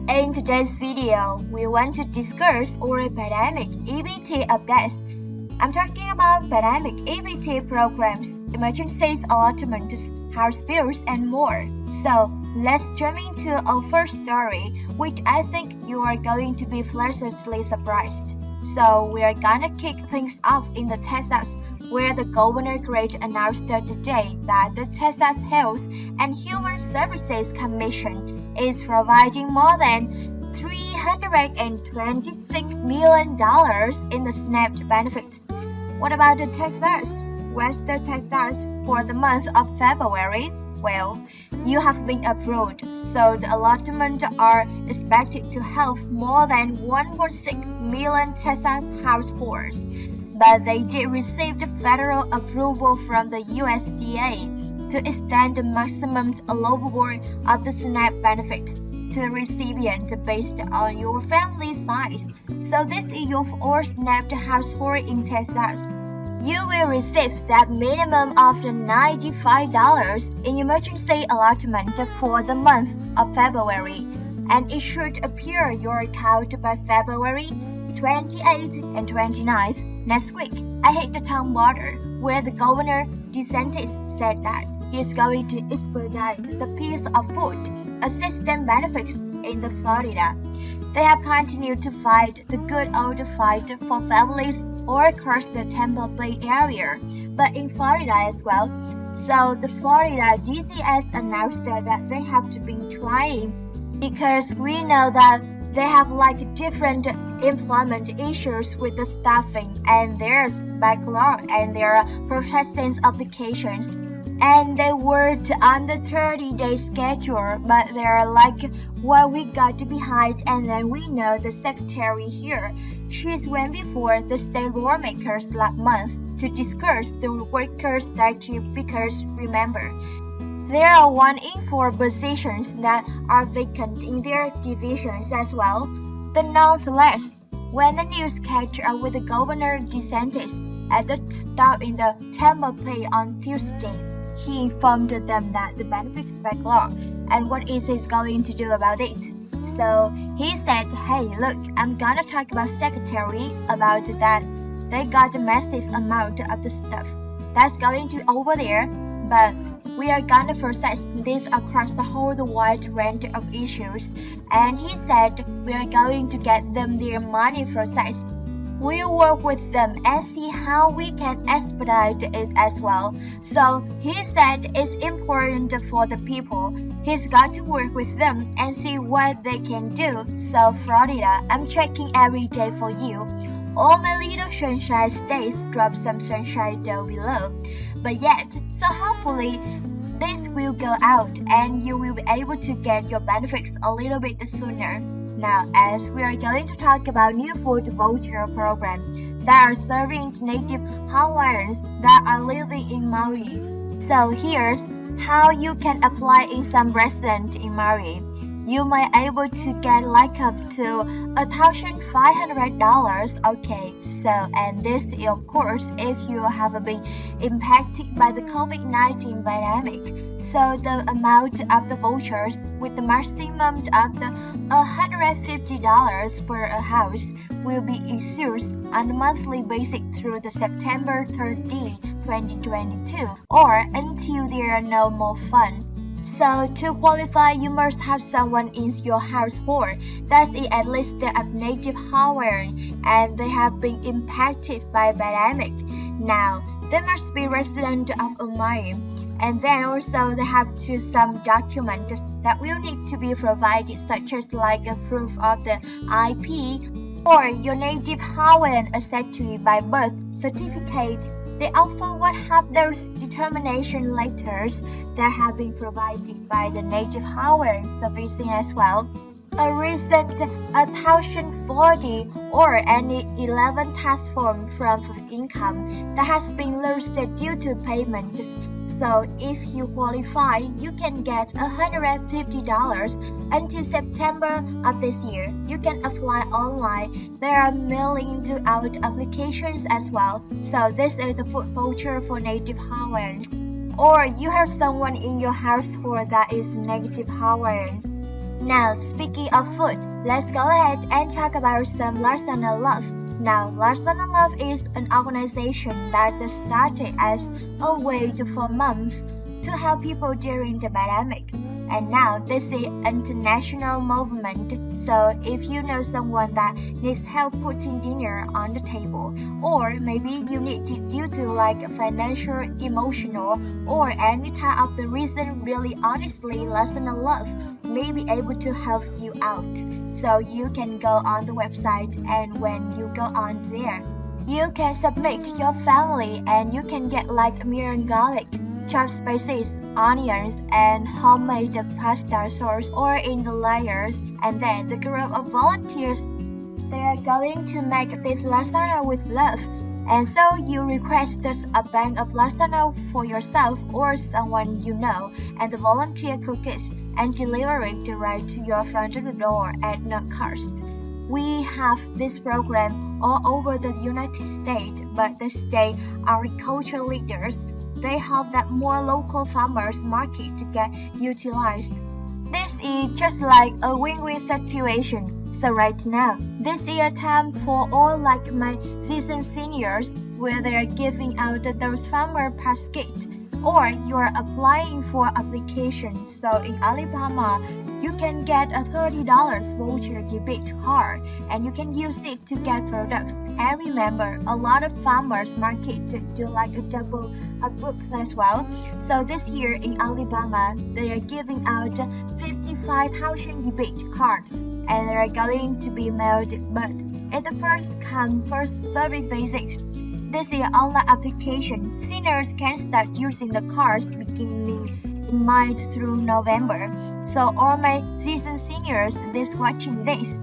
In today's video, we want to discuss our pandemic EBT updates. I'm talking about pandemic EBT programs, emergencies allotments, house bills, and more. So, let's jump into our first story, which I think you are going to be pleasantly surprised. So, we are gonna kick things off in the Texas, where the Governor Greg announced today that the Texas Health and Human Services Commission is providing more than $326 million in the SNAP benefits. What about the Texas? West Texas for the month of February? Well, you have been approved, so the allotments are expected to help more than 1.6 million Texas households. But they did receive the federal approval from the USDA to extend the maximum allowable of the SNAP benefits to the recipient based on your family size. So this is your first SNAP household in Texas. You will receive that minimum of $95 in emergency allotment for the month of February, and it should appear your account by February 28th and 29th next week. I hit the town border where the Governor DeSantis said that he is going to expedite the piece of food assistance benefits in the Florida. They have continued to fight the good old fight for families all across the Tampa Bay area, but in Florida as well. So the Florida DCS announced that they have to be trying because we know that they have different employment issues with the staffing, and there's backlog and there are processing applications, and they worked on the 30-day schedule, but they're we got behind. And then we know the secretary here, she's went before the state lawmakers last month to discuss the workers' directive because remember, there are 1 in 4 positions that are vacant in their divisions as well. But nonetheless, when the news catch up with the Governor DeSantis at the stop in the Tampa Bay on Tuesday, he informed them that the benefits backlog and what is he going to do about it. So he said, hey, look, I'm gonna talk about secretary about that. They got a massive amount of the stuff that's going to over there, but we are gonna process this across the whole wide range of issues. And he said we are going to get them their money processed. We'll work with them and see how we can expedite it as well. So he said it's important for the people. He's got to work with them and see what they can do. So Florida, I'm checking every day for you. All my little sunshine states drop some sunshine down below. But yet, so hopefully this will go out and you will be able to get your benefits a little bit sooner. Now, as we are going to talk about new food voucher program that are serving native Hawaiians that are living in Maui. So here's how you can apply in some restaurant in Maui. You might able to get up to $1,500. Okay, so and this is of course if you have been impacted by the COVID-19 pandemic. So the amount of the vouchers with the maximum of the $150 per a house will be issued on a monthly basis through the September 30, 2022, or until there are no more funds. So to qualify, you must have someone in your household that is at least a native Hawaiian and they have been impacted by pandemic. Now, they must be resident of Hawaii, and then also they have some documents that will need to be provided, such as a proof of the IP or your native Hawaiian ancestry by birth certificate. They also would have those determination letters that have been provided by the native Hawaiian servicing as well. A recent 1040 or any 11 tax form from income that has been lost due to payment. So if you qualify, you can get $150 until September of this year. You can apply online. There are millions out applications as well. So this is the food voucher for native Hawaiians. Or you have someone in your household that is native Hawaiian. Now, speaking of food, let's go ahead and talk about some Lasagna Love. Now, Lasagna Love is an organization that started as a way for moms to help people during the pandemic. And now this is an international movement, so if you know someone that needs help putting dinner on the table, or maybe you need it due to like financial, emotional, or any type of the reason, really honestly, Lasagna Love may be able to help you out. So you can go on the website, and when you go on there, you can submit your family and you can get like Miran garlic, chopped spices, onions, and homemade pasta sauce or in the layers. And then the group of volunteers, they are going to make this lasagna with love. And so you request a bag of lasagna for yourself or someone you know, and the volunteer cook it and deliver it right to your front door at no cost. We have this program all over the United States, but the state agriculture leaders, they hope that more local farmers market to get utilized. This is just like a win-win situation. So right now, this is a time for all like my seasoned seniors where they are giving out those farmer baskets, or you are applying for application. So in Alibaba, you can get a $30 voucher debit card and you can use it to get products. And remember, a lot of farmers market do like a double books as well. So this year in Alibaba, they are giving out 55,000 debit cards and they are going to be mailed, but at the first come first serving basics. This is an online application. Seniors can start using the cards beginning in March through November. So all my seasoned seniors that's watching this,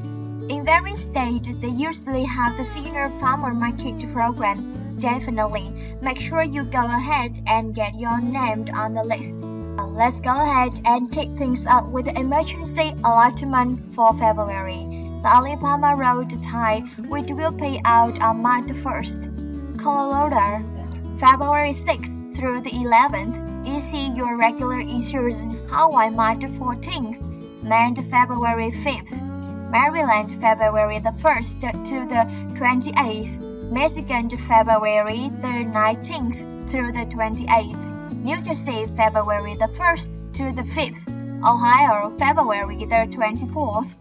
in various states, they usually have the senior farmer market program. Definitely, make sure you go ahead and get your name on the list. Let's go ahead and kick things off with the emergency allotment for February. The Alibaba Road Tie, which will pay out on March 1st. Colorado, February 6th through the 11th. Issue your regular issues in Hawaii March 14th. Maine, February 5th. Maryland, February the 1st to the 28th. Michigan, February the 19th through the 28th. New Jersey, February the 1st to the 5th. Ohio, February the 24th.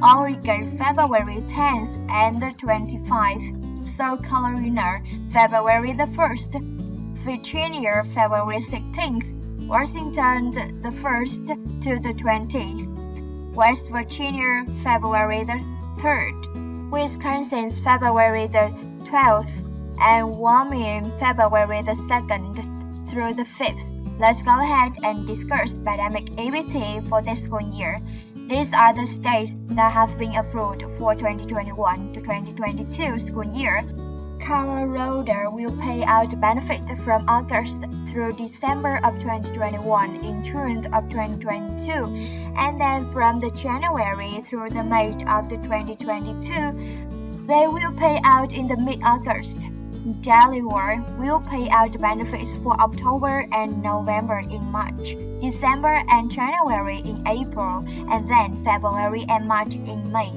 Oregon, February 10th and the 25th. South Carolina, February the 1st. Virginia, February 16th. Washington, the 1st to the 20th. West Virginia, February the 3rd. Wisconsin, February the 12th. And Wyoming, February the 2nd through the 5th. Let's go ahead and discuss pandemic activity for this school year. These are the states that have been approved for 2021 to 2022 school year. Colorado will pay out benefits from August through December of 2021 in June of 2022, and then from the January through the May of the 2022, they will pay out in the mid-August. Delaware will pay out benefits for October and November in March, December and January in April, and then February and March in May,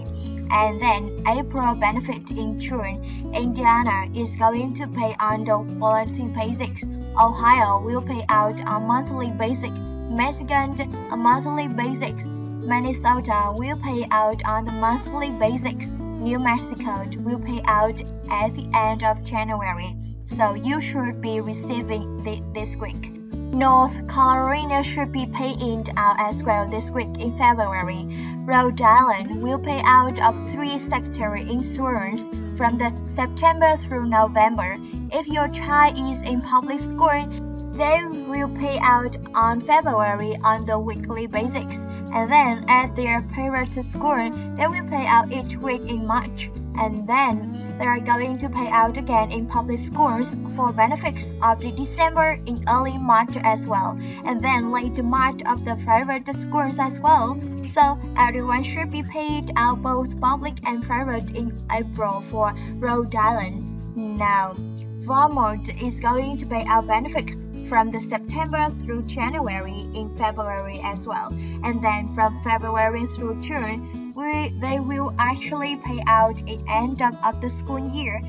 and then April benefit in June. Indiana is going to pay on the volunteer basics. Ohio will pay out on monthly basic. Michigan a monthly basics. Minnesota will pay out on the monthly basics. New Mexico will pay out at the end of January, so you should be receiving this week. North Carolina should be paying out as well this week in February. Rhode Island will pay out of 3 secondary insurance from the September through November. If your child is in public school, they will pay out on February on the weekly basis, and then at their private school, they will pay out each week in March, and then they are going to pay out again in public schools for benefits of the December in early March as well, and then late March of the private schools as well. So everyone should be paid out both public and private in April for Rhode Island. Now, Vermont is going to pay out benefits from the September through January in February as well. And then from February through June, they will actually pay out at end of the school year.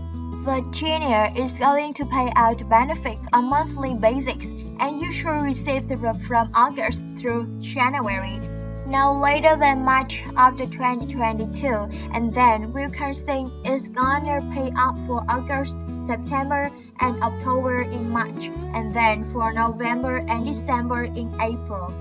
Virginia is going to pay out benefits on monthly basis, and you should receive them from August through January. No later than March of the 2022, and then we can say it's gonna pay out for August, September, and October in March, and then for November and December in April.